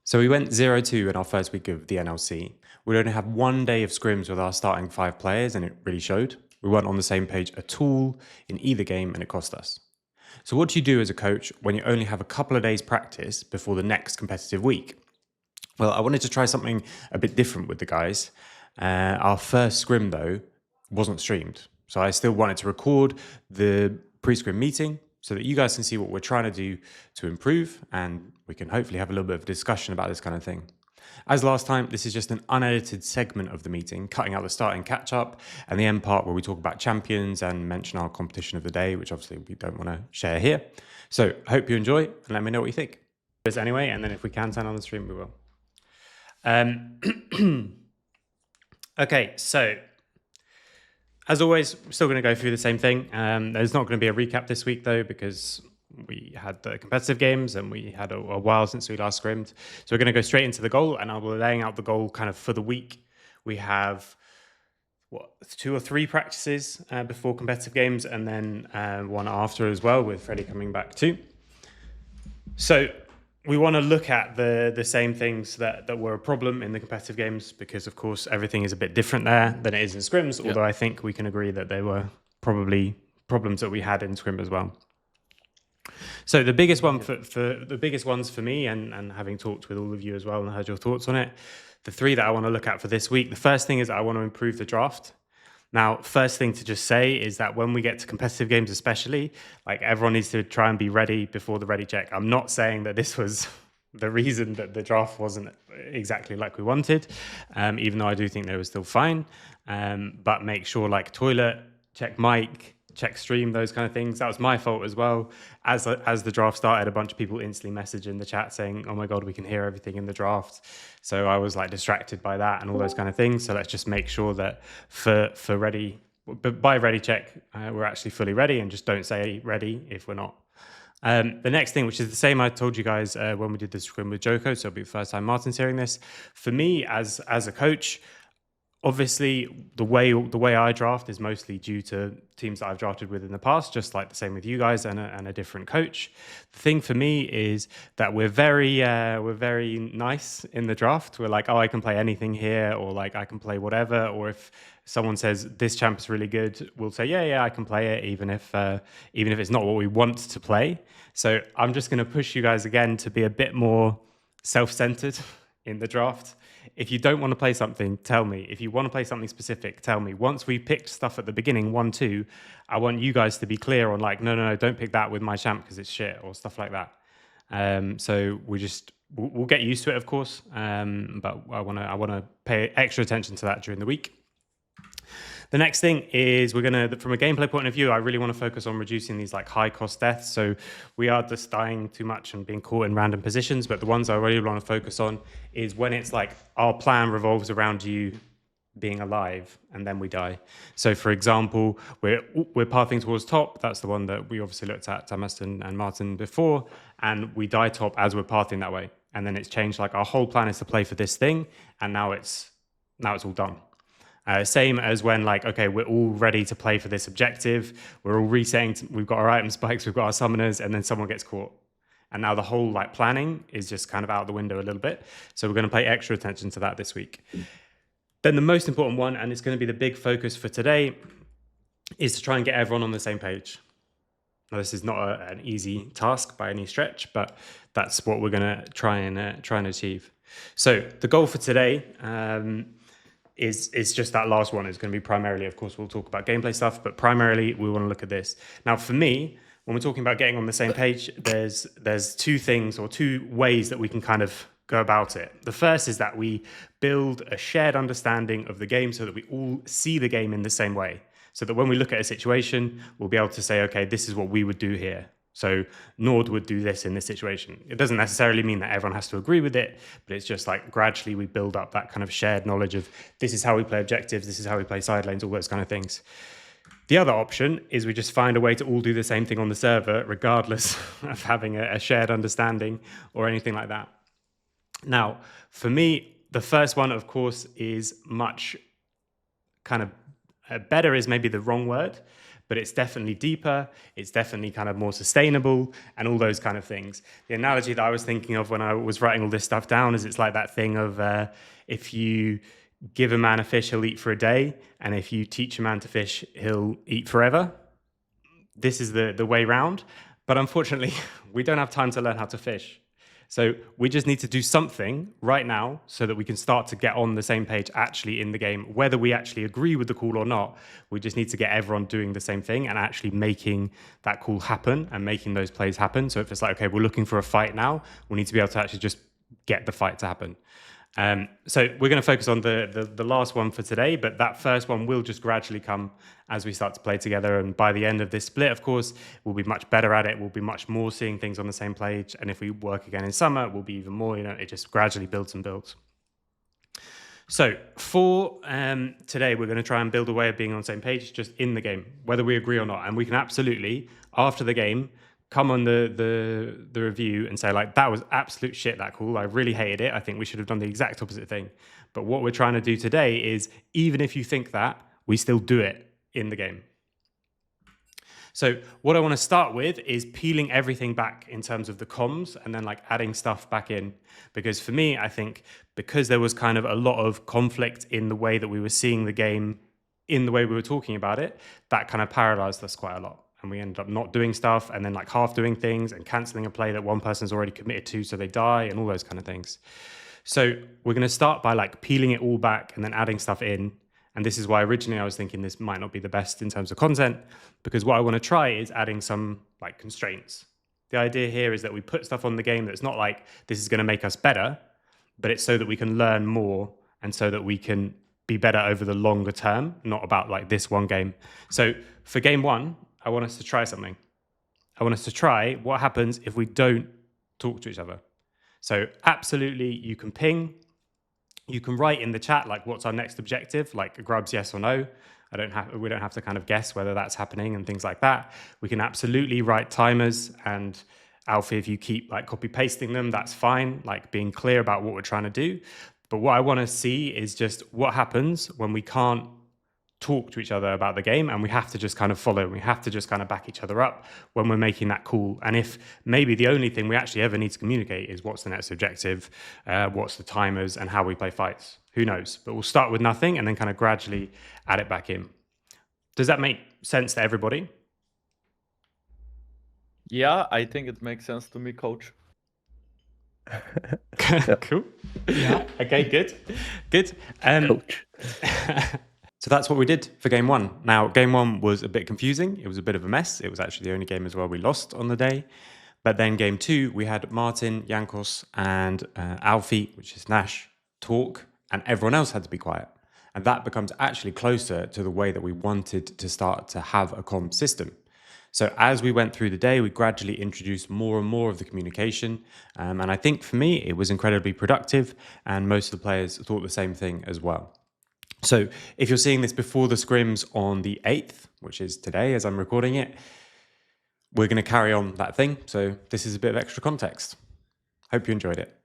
So we went 0-2 in our first week of the NLC. We'd only had 1 day of scrims with our starting 5 players, and it really showed. We weren't on the same page at all in either game, and it cost us. So what do you do as a coach when you only have a couple of days practice before the next competitive week? Well, I wanted to try something a bit different with the guys. Our first scrim, though, wasn't streamed. So I still wanted to record the pre-scrim meeting so that you guys can see what we're trying to do to improve, and we can hopefully have a little bit of discussion about this kind of thing. As last time, this is just an unedited segment of the meeting, cutting out the start and catch up, and the end part where we talk about champions and mention our competition of the day, which obviously we don't want to share here. So hope you enjoy, and let me know what you think. Anyway, and then if we can turn on the stream, we will. Okay, so as always, we're still going to go through the same thing. There's not going to be a recap this week, though, because we had the competitive games and we had a while since we last scrimmed. So we're going to go straight into the goal, and I'll be laying out the goal kind of for the week. We have, 2 or 3 practices before competitive games, and then one after as well, with Freddie coming back too. So we want to look at the same things that were a problem in the competitive games, because of course everything is a bit different there than it is in scrims, although I think we can agree that they were probably problems that we had in scrim as well. So the biggest one for the biggest ones for me, and having talked with all of you as well and heard your thoughts on it, the 3 that I want to look at for this week, the first thing is I want to improve the draft. Now, first thing to just say is that when we get to competitive games especially, like, everyone needs to try and be ready before the ready check. I'm not saying that this was the reason that the draft wasn't exactly like we wanted, even though I do think they were still fine. But make sure, like, toilet, check mic, check stream, those kind of things. That was my fault as well. As the draft started, a bunch of people instantly messaged in the chat saying, oh my God, we can hear everything in the draft. So I was like distracted by that and all those kind of things. So let's just make sure that by ready check, we're actually fully ready, and just don't say ready if we're not. The next thing, which is the same I told you guys when we did the scrim with Joko, so it'll be the first time Martin's hearing this. For me, as a coach, obviously, the way I draft is mostly due to teams that I've drafted with in the past, just like the same with you guys and a different coach. The thing for me is that we're very nice in the draft. We're like, oh, I can play anything here, or like I can play whatever. Or if someone says this champ is really good, we'll say, yeah, I can play it, even if it's not what we want to play. So I'm just going to push you guys again to be a bit more self-centered in the draft. If you don't want to play something, tell me. If you want to play something specific, tell me. Once we picked stuff at the beginning, 1-2, I want you guys to be clear on, like, no, don't pick that with my champ because it's shit, or stuff like that. So we'll get used to it, of course, but I want to pay extra attention to that during the week. The next thing is from a gameplay point of view, I really want to focus on reducing these like high cost deaths. So we are just dying too much and being caught in random positions. But the ones I really want to focus on is when it's like our plan revolves around you being alive and then we die. So for example, we're pathing towards top. That's the one that we obviously looked at, Tamas and Martin, before, and we die top as we're pathing that way. And then it's changed, like our whole plan is to play for this thing, and now it's all done. Same as when, like, okay, we're all ready to play for this objective. We're all resetting. We've got our item spikes, we've got our summoners, and then someone gets caught. And now the whole like planning is just kind of out the window a little bit. So we're going to pay extra attention to that this week. Then the most important one, and it's going to be the big focus for today, is to try and get everyone on the same page. Now, this is not an easy task by any stretch, but that's what we're going to try and achieve. So the goal for today is just that last one. Is going to be primarily, of course, we'll talk about gameplay stuff, but primarily we want to look at this. Now, for me, when we're talking about getting on the same page, there's 2 things or 2 ways that we can kind of go about it. The first is that we build a shared understanding of the game so that we all see the game in the same way. So that when we look at a situation, we'll be able to say, okay, this is what we would do here. So NORD would do this in this situation. It doesn't necessarily mean that everyone has to agree with it, but it's just like gradually we build up that kind of shared knowledge of this is how we play objectives, this is how we play side lanes, all those kind of things. The other option is we just find a way to all do the same thing on the server, regardless of having a shared understanding or anything like that. Now, for me, the first one, of course, is much kind of better is maybe the wrong word, but it's definitely deeper. It's definitely kind of more sustainable and all those kind of things. The analogy that I was thinking of when I was writing all this stuff down is it's like that thing of if you give a man a fish, he'll eat for a day. And if you teach a man to fish, he'll eat forever. This is the way round. But unfortunately, we don't have time to learn how to fish. So we just need to do something right now so that we can start to get on the same page actually in the game. Whether we actually agree with the call or not, we just need to get everyone doing the same thing and actually making that call happen and making those plays happen. So if it's like, okay, we're looking for a fight now, we need to be able to actually just get the fight to happen. So we're going to focus on the last one for today, but that first one will just gradually come as we start to play together. And by the end of this split, of course, we'll be much better at it. We'll be much more seeing things on the same page. And if we work again in summer, we'll be even more, it just gradually builds and builds. So for today, we're going to try and build a way of being on the same page just in the game, whether we agree or not. And we can absolutely, after the game, come on the review and say, like, that was absolute shit, that call. I really hated it. I think we should have done the exact opposite thing. But what we're trying to do today is, even if you think that, we still do it in the game. So what I want to start with is peeling everything back in terms of the comms and then like adding stuff back in. Because for me, I think because there was kind of a lot of conflict in the way that we were seeing the game, in the way we were talking about it, that kind of paralyzed us quite a lot. And we ended up not doing stuff and then like half doing things and canceling a play that one person's already committed to, so they die and all those kind of things. So we're going to start by like peeling it all back and then adding stuff in. And this is why originally I was thinking this might not be the best in terms of content, because what I want to try is adding some like constraints. The idea here is that we put stuff on the game that's not like this is going to make us better, but it's so that we can learn more and so that we can be better over the longer term, not about like this one game. So for game one, I want us to try something. I want us to try what happens if we don't talk to each other. So absolutely, you can ping. You can write in the chat, like, what's our next objective? Like grubs, yes or no. We don't have to kind of guess whether that's happening and things like that. We can absolutely write timers, and Alfie, if you keep like copy pasting them, that's fine. Like being clear about what we're trying to do. But what I want to see is just what happens when we can't talk to each other about the game and we have to just kind of follow, we have to just kind of back each other up when we're making that call. And if maybe the only thing we actually ever need to communicate is what's the next objective, what's the timers, and how we play fights. Who knows? But we'll start with nothing and then kind of gradually add it back in. Does that make sense to everybody? Yeah, I think it makes sense to me, coach. Cool. Yeah. Okay, good. Coach. So that's what we did for game one. Now, game one was a bit confusing. It was a bit of a mess. It was actually the only game as well we lost on the day. But then game two, we had Martin, Jankos, and Alfie, which is Nash, talk, and everyone else had to be quiet. And that becomes actually closer to the way that we wanted to start to have a comm system. So as we went through the day, we gradually introduced more and more of the communication. And I think for me, it was incredibly productive. And most of the players thought the same thing as well. So if you're seeing this before the scrims on the 8th, which is today as I'm recording it, we're going to carry on that thing. So this is a bit of extra context. Hope you enjoyed it.